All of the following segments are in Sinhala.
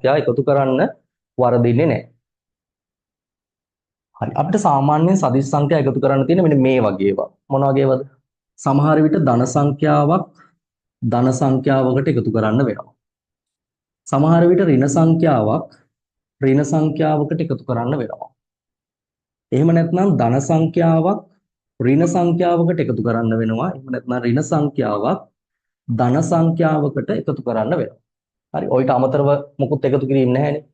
සංඛ්‍යා එකතු කරන්න වරදින්නේ නැහැ. හරි. අපිට සාමාන්‍යයෙන් සදිස් සංඛ්‍යා එකතු කරන්න තියෙන මෙන්න මේ වගේ ඒවා. මොන වගේ ඒවාද? සමහර විට ධන සංඛ්‍යාවක් ධන සංඛ්‍යාවකට එකතු කරන්න වෙනවා. සමහර විට ඍණ සංඛ්‍යාවක් ඍණ සංඛ්‍යාවකට එකතු කරන්න වෙනවා. එහෙම නැත්නම් ධන සංඛ්‍යාවක් ඍණ සංඛ්‍යාවකට එකතු කරන්න වෙනවා. එහෙම නැත්නම් ඍණ සංඛ්‍යාවක් ධන සංඛ්‍යාවකට එකතු කරන්න වෙනවා. හරි. ඔයිට අමතරව මොකුත් එකතු කිරීම නැහැනේ.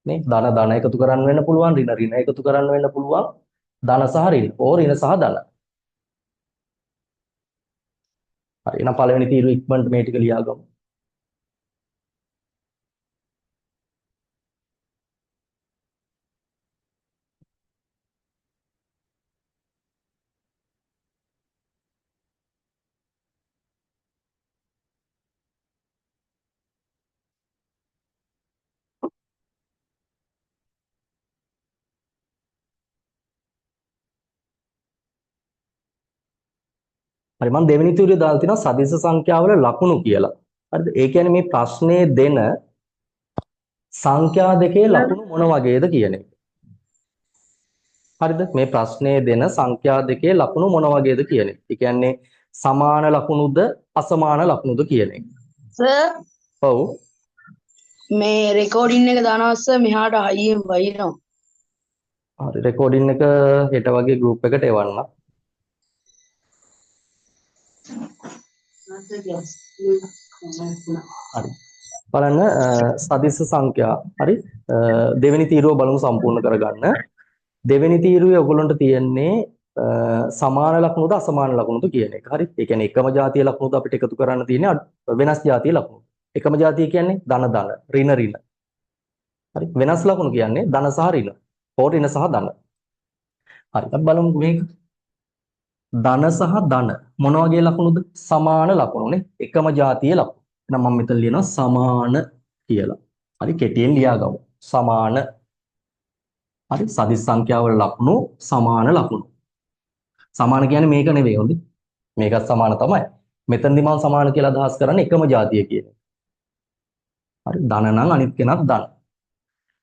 නේ? ධන එකතු කරන්න වෙන්න පුළුවන්, ඍණ එකතු කරන්න වෙන්න පුළුවන්. ධන සහ ඍණ, ඍණ සහ ධන. හරි. එහෙනම් පළවෙනි තීරුව ඉක්මනට මේ ටික ලියාගමු. හරි. මම දෙවෙනි තීරුවේ දාලා තිනවා සදිස සංඛ්‍යාවල ලකුණු කියලා. හරිද? ඒ කියන්නේ මේ ප්‍රශ්නේ දෙන සංඛ්‍යා දෙකේ ලකුණු මොන වගේද කියන එක. හරිද? මේ ප්‍රශ්නේ දෙන සංඛ්‍යා දෙකේ ලකුණු මොන වගේද කියන එක. ඒ කියන්නේ සමාන ලකුණුද අසමාන ලකුණුද කියන එක. සර් ඔව්. මේ රෙකෝඩින් එක දානවා සර් මෙහාට හයියෙන් වහිනවා. හරි. රෙකෝඩින් එක හෙට වගේ group එකට එවන්න. හරි. බලන්න සදිස්ස සංඛ්‍යා. හරි. දෙවෙනි තීරුව බලමු සම්පූර්ණ කරගන්න. දෙවෙනි තීරුවේ ඔයගොල්ලන්ට තියෙන්නේ සමාන ලකුණුද අසමාන ලකුණුද කියන එක. හරි. ඒ කියන්නේ එකම ජාතිය ලකුණුද අපිට එකතු කරන්න තියෙන්නේ වෙනස් ජාතිය ලකුණු. එකම ජාතිය කියන්නේ ධන ඍණ ඍණ. හරි. වෙනස් ලකුණු කියන්නේ ධන සහ ඍණ. ඍණ සහ ධන. හරි. අපි බලමු මේක. ධන සහ ධන මොන වගේ ලකුණුද? සමාන ලකුණුනේ. එකම ජාතිය ලකුණු. එහෙනම් මම මෙතන ලියනවා සමාන කියලා. හරි. කෙටියෙන් ලියාගමු. සමාන. හරි. සදිස් සංඛ්‍යාවල ලකුණු සමාන ලකුණු. සමාන කියන්නේ මේක නෙවෙයි හොඳේ. මේකත් සමාන තමයි. මෙතනදි මම සමාන කියලා අදහස් කරන්නේ එකම ජාතිය කියන එක. හරි. ධන නම් අනිත් කෙනත් ධන.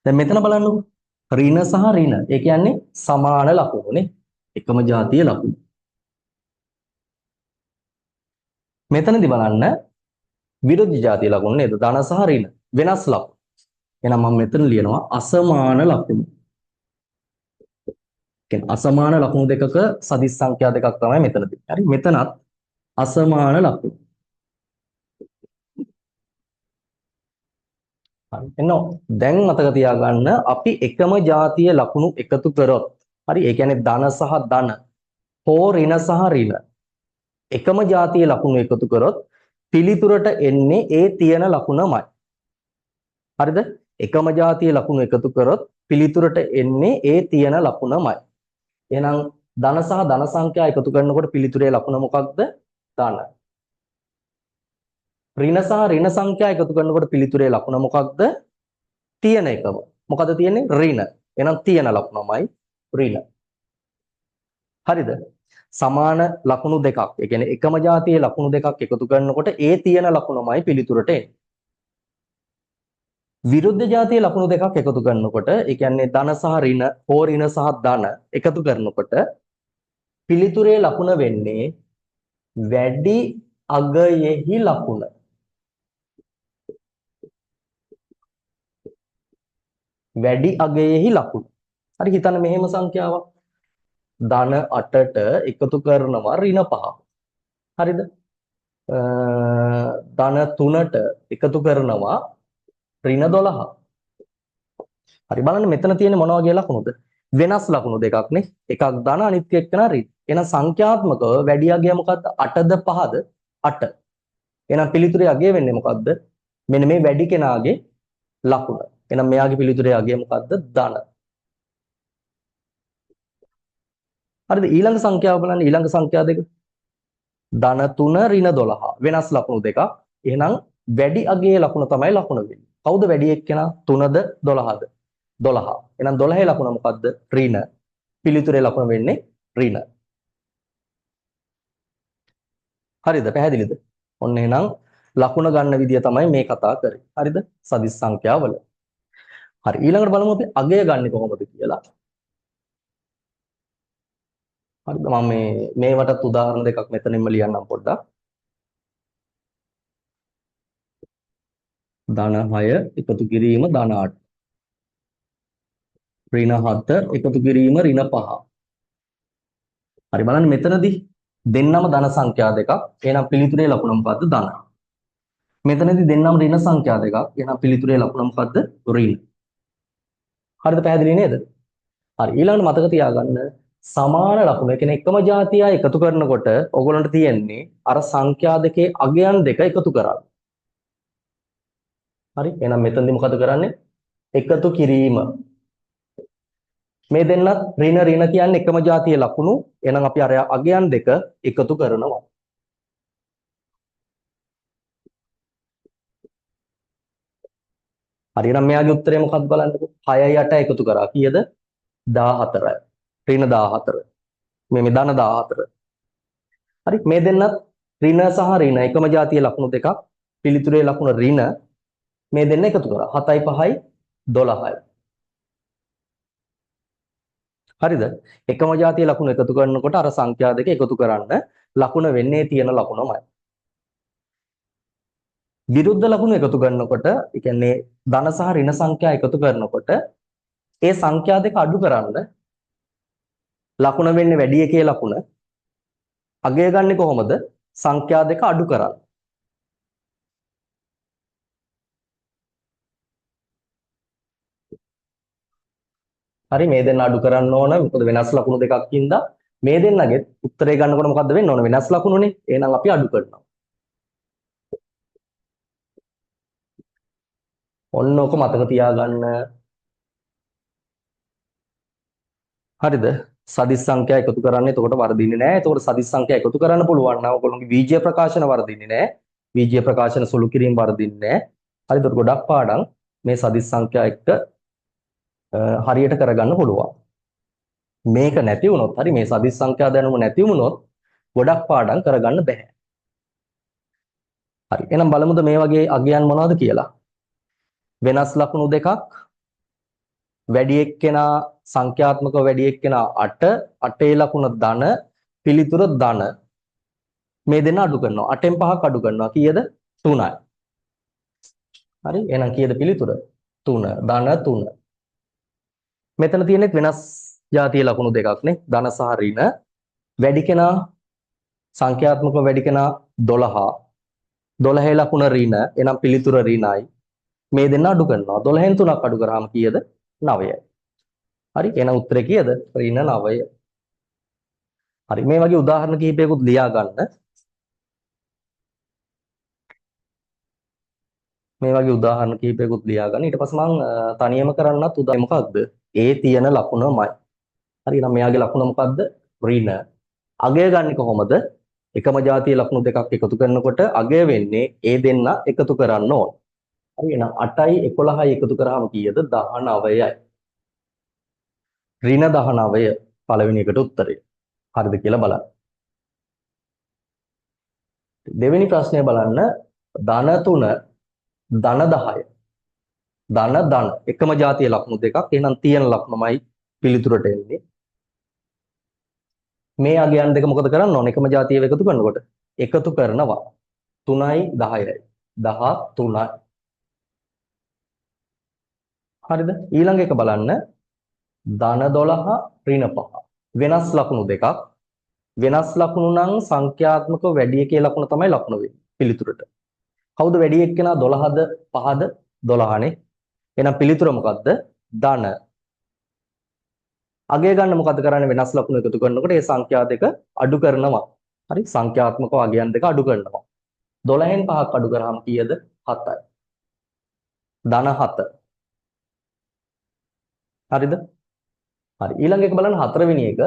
දැන් මෙතන බලන්නකෝ. ඍණ සහ ඍණ. ඒ කියන්නේ සමාන ලකුණුනේ. එකම ජාතිය ලකුණු. මෙතනදි බලන්න විරුද්ධ ජාතිය ලකුණු නේද? ධන සහ ඍණ වෙනස් ලකුණු. එහෙනම් මම මෙතන ලියනවා අසමාන ලකුණු. කියන්නේ අසමාන ලකුණු දෙකක සදිස් සංඛ්‍යා දෙකක් තමයි මෙතන තියෙන්නේ. හරි. මෙතනත් අසමාන ලකුණු. හරි. එන්න දැන් මතක තියාගන්න අපි එකම ජාතිය ලකුණු එකතු කරොත් හරි. ඒ කියන්නේ ධන සහ ධන හෝ ඍණ සහ ඍණ එකම ජාතිය ලකුණු එකතු කරොත් පිළිතුරට එන්නේ ඒ තියෙන ලකුණමයි. හරිද? එකම ජාතිය ලකුණු එකතු කරොත් පිළිතුරට එන්නේ ඒ තියෙන ලකුණමයි. එහෙනම් ධන සහ ධන සංඛ්‍යා එකතු කරනකොට පිළිතුරේ ලකුණ මොකක්ද? ධන. ඍණ සහ ඍණ සංඛ්‍යා එකතු කරනකොට පිළිතුරේ ලකුණ මොකක්ද? තියෙන එකම. මොකද තියෙන්නේ? ඍණ. එහෙනම් තියෙන ලකුණමයි ඍණ. හරිද? සමාන ලකුණු දෙකක්. ඒ කියන්නේ එකම ජාතියේ ලකුණු දෙකක් එකතු කරනකොට ඒ තියෙන ලකුණමයි පිළිතුරට එන්නේ. විරුද්ධ ජාතියේ ලකුණු දෙකක් එකතු කරනකොට ඒ කියන්නේ ධන සහ ඍණ හෝ ඍණ සහ ධන එකතු කරනකොට පිළිතුරේ ලකුණ වෙන්නේ වැඩි අගයෙහි ලකුණ. වැඩි අගයෙහි ලකුණ. හරි. හිතන්න මෙහෙම සංඛ්‍යාවක්. ධන 8ට එකතු කරනවා ඍණ 5. හරිද? ධන 3ට එකතු කරනවා ඍණ 12. හරි. බලන්න මෙතන තියෙන්නේ මොන වගේ ලකුණුද? වෙනස් ලකුණු දෙකක් නේ. එකක් ධන අනිත් එක්කන ඍණ. එහෙනම් සංඛ්‍යාත්මකව වැඩි අගය මොකද්ද? 8ද 5ද? 8. එහෙනම් පිළිතුරේ අගය වෙන්නේ මොකද්ද? මෙන්න මේ වැඩි කෙනාගේ ලකුණ. එහෙනම් මෙයාගේ පිළිතුරේ අගය මොකද්ද? ධන. හරිද? ඊළඟ සංඛ්‍යාව බලන්න. ඊළඟ සංඛ්‍යා දෙක. ධන 3 ඍණ 12. වෙනස් ලකුණු දෙකක්. එහෙනම් වැඩි අගයේ ලකුණ තමයි ලකුණ වෙන්නේ. කවුද වැඩි එක්කෙනා? 3ද 12ද? 12. එහෙනම් 12 ලකුණ මොකද්ද? ඍණ. පිළිතුරේ ලකුණ වෙන්නේ ඍණ. හරිද? පැහැදිලිද? ඔන්න එහෙනම් ලකුණ ගන්න විදිය තමයි මේ කතා කරේ. හරිද? සදිස් සංඛ්‍යාවල. හරි ඊළඟට බලමු අපි අගය ගන්න කොහොමද කියලා. හරිද මම මේවටත් උදාහරණ දෙකක් මෙතනින්ම ලියන්නම් පොඩ්ඩක්. ධන 6 එකතු කිරීම ධන 8. ඍණ 7 එකතු කිරීම ඍණ 5. හරි බලන්න මෙතනදී දෙන්නම ධන සංඛ්‍යා දෙකක්. එහෙනම් පිළිතුරේ ලකුණ මොකද්ද? ධන. මෙතනදී දෙන්නම ඍණ සංඛ්‍යා දෙකක්. එහෙනම් පිළිතුරේ ලකුණ මොකද්ද? ඍණ. හරිද පැහැදිලි නේද? හරි ඊළඟට මතක තියාගන්න සමාන ලකුණු. ඒ කියන්නේ එකම ජාතිය එකතු කරනකොට ඕගොල්ලන්ට තියෙන්නේ අර සංඛ්‍යා දෙකේ අගයන් දෙක එකතු කරන්න. හරි එහෙනම් මෙතනදී මොකද කරන්නේ? එකතු කිරීම. මේ දෙන්නත් ඍණ ඍණ කියන්නේ එකම ජාතියේ ලකුණු. එහෙනම් අපි අර අගයන් දෙක එකතු කරනවා. හරි එහෙනම් මෙයාගේ උත්තරය මොකක්ද බලන්නකෝ. 6යි 8යි එකතු කරා කීයද? 14යි. ඍණ 14. මේ ධන 14. හරි මේ දෙන්නත් ඍණ සහ ඍණ එකම ජාතියේ ලකුණු දෙකක්. පිළිතුරේ ලකුණ ඍණ මේ දෙන්න එකතු කරා 7යි 5යි 12යි. හරිද? එකම ජාතියේ ලකුණු එකතු කරනකොට අර සංඛ්‍යා දෙක එකතු කරන්න ලකුණ වෙන්නේ තියෙන ලකුණමයි. විරුද්ධ ලකුණු එකතු කරනකොට ඒ කියන්නේ ධන සහ ඍණ සංඛ්‍යා එකතු කරනකොට ඒ සංඛ්‍යා දෙක අඩු කරන්න ලකුණ වෙන්නේ වැඩි එකේ ලකුණ. අගය ගන්නේ කොහොමද? සංඛ්‍යා දෙක අඩු කරන්න. හරි මේ දෙන්න අඩු කරන්න ඕන. මොකද වෙනස් ලකුණු දෙකක් ඉඳලා මේ දෙන්නගේ උත්තරේ ගන්නකොට මොකද්ද වෙන්න ඕන? වෙනස් ලකුණුනේ. එහෙනම් අපි අඩු කරනවා. ඔන්න ඔක මතක තියාගන්න. හරිද? සදිස් සංඛ්‍යා එකතු කරන්නේ එතකොට වර්ධින්නේ නැහැ. එතකොට සදිස් සංඛ්‍යා එකතු කරන්න පුළුවන් නම් ඔයගොල්ලෝගේ බීජීය ප්‍රකාශන වර්ධින්නේ නැහැ. බීජීය ප්‍රකාශන සුළු කිරීම වර්ධින්නේ නැහැ. හරිද? එතකොට ගොඩක් පාඩම් මේ සදිස් සංඛ්‍යා එක්ක හරියට කරගන්න පුළුවන්. මේක නැති වුණොත් හරි මේ සදිස් සංඛ්‍යා දැනුම නැති වුණොත් ගොඩක් පාඩම් කරගන්න බෑ. හරි. එහෙනම් බලමුද මේ වගේ අගයන් මොනවද කියලා. වෙනස් ලකුණු දෙකක් වැඩි එක්කෙනා සංඛ්‍යාත්මක වැඩි එක්කෙනා 8 8 ලකුණ ධන පිළිතුර ධන මේ දෙන්න අඩු කරනවා 8න් 5ක් අඩු කරනවා කීයද 3යි හරි එහෙනම් කීයද පිළිතුර 3 ධන 3 මෙතන තියෙන්නේ වෙනස් ජාතිය ලකුණු දෙකක් නේ ධන සහ ඍණ වැඩි කෙනා සංඛ්‍යාත්මක වැඩි කෙනා 12 12 ලකුණ ඍණ එහෙනම් පිළිතුර ඍණයි මේ දෙන්න අඩු කරනවා 12න් 3ක් අඩු කරාම කීයද 9යි හරි එහෙනම් උත්තරේ කීයද ඍණ 9 හරි මේ වගේ උදාහරණ කිහිපයකුත් ලියා ගන්න මේ වගේ උදාහරණ කිහිපයකුත් ලියා ගන්න ඊට පස්සේ මම තනියම කරන්නත් උදාහරණ මොකක්ද ඒ තියෙන ලකුණමයි හරි එහෙනම් මෙයාගේ ලකුණ මොකද්ද ඍණ අගය ගන්න කොහොමද එකම ජාතිය ලකුණු දෙකක් එකතු කරනකොට අගය වෙන්නේ ඒ දෙන්න එකතු කරන්න ඕන හරි එහෙනම් 8යි 11යි එකතු කරාම කීයද 19යි ඍණ 19 පළවෙනි එකට උත්තරය හරිද කියලා බලන්න දෙවෙනි ප්‍රශ්නය බලන්න ධන 3 ධන 10 ධන එකම ජාතිය ලකුණු දෙකක් එහෙනම් තියෙන ලකුණමයි පිළිතුරට එන්නේ මේ අගයන් දෙක මොකද කරන්න ඕන එකම ජාතිය එකතු කරනකොට එකතු කරනවා 3යි 10යි 13යි හරිද ඊළඟ එක බලන්න ධන 12 ඍණ 5 වෙනස් ලකුණු දෙකක් වෙනස් ලකුණු නම් සංඛ්‍යාත්මක වැඩි එකේ ලකුණ තමයි ලකුණ වෙන්නේ පිළිතුරට කවුද වැඩි එක්කෙනා 12ද 5ද 12නේ එහෙනම් පිළිතුර මොකද්ද ධන අගය ගන්න මොකද කරන්නේ වෙනස් ලකුණු එකතු කරනකොට ඒ සංඛ්‍යා දෙක අඩු කරනවා හරි සංඛ්‍යාත්මක අගයන් දෙක අඩු කරනවා 12න් 5ක් අඩු කරාම කීයද 7යි ධන 7 හරිද හරි ඊළඟ එක බලන්න හතරවෙනි එක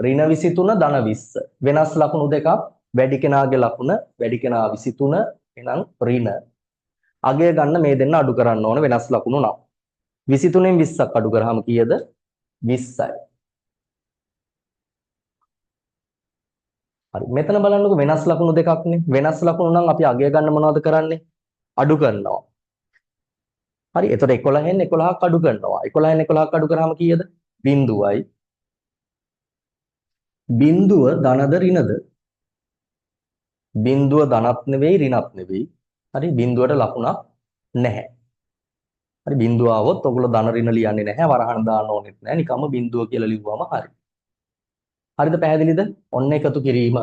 ඍණ 23 ධන 20 වෙනස් ලකුණු දෙකක් වැඩි කෙනාගේ ලකුණ වැඩි කෙනා 23 එහෙනම් ඍණ අගය ගන්න මේ දෙන්න අඩු කරන්න ඕන වෙනස් ලකුණු නම් 23න් 20ක් අඩු කරාම කීයද 20යි හරි මෙතන බලන්නකො වෙනස් ලකුණු දෙකක්නේ වෙනස් ලකුණු නම් අපි අගය ගන්න මොනවද කරන්නේ අඩු කරනවා හරි. එතකොට 11න් 11ක් අඩු කරනවා. 11න් 11ක් අඩු කරාම කීයද? බිඳුවයි. බිඳුව ධනද ඍණද? බිඳුව ධනත් නෙවෙයි ඍණත් නෙවෙයි. හරි. බිඳුවට ලකුණක් නැහැ. හරි. බිඳුව આવොත් ඔයගොල්ලෝ ධන ඍණ ලියන්නේ නැහැ. වරහන් දාන්න ඕනෙත් නැහැ. නිකම්ම බිඳුව කියලා ලිව්වම හරි. හරිද? පැහැදිලිද? ඔන්න එකතු කිරීම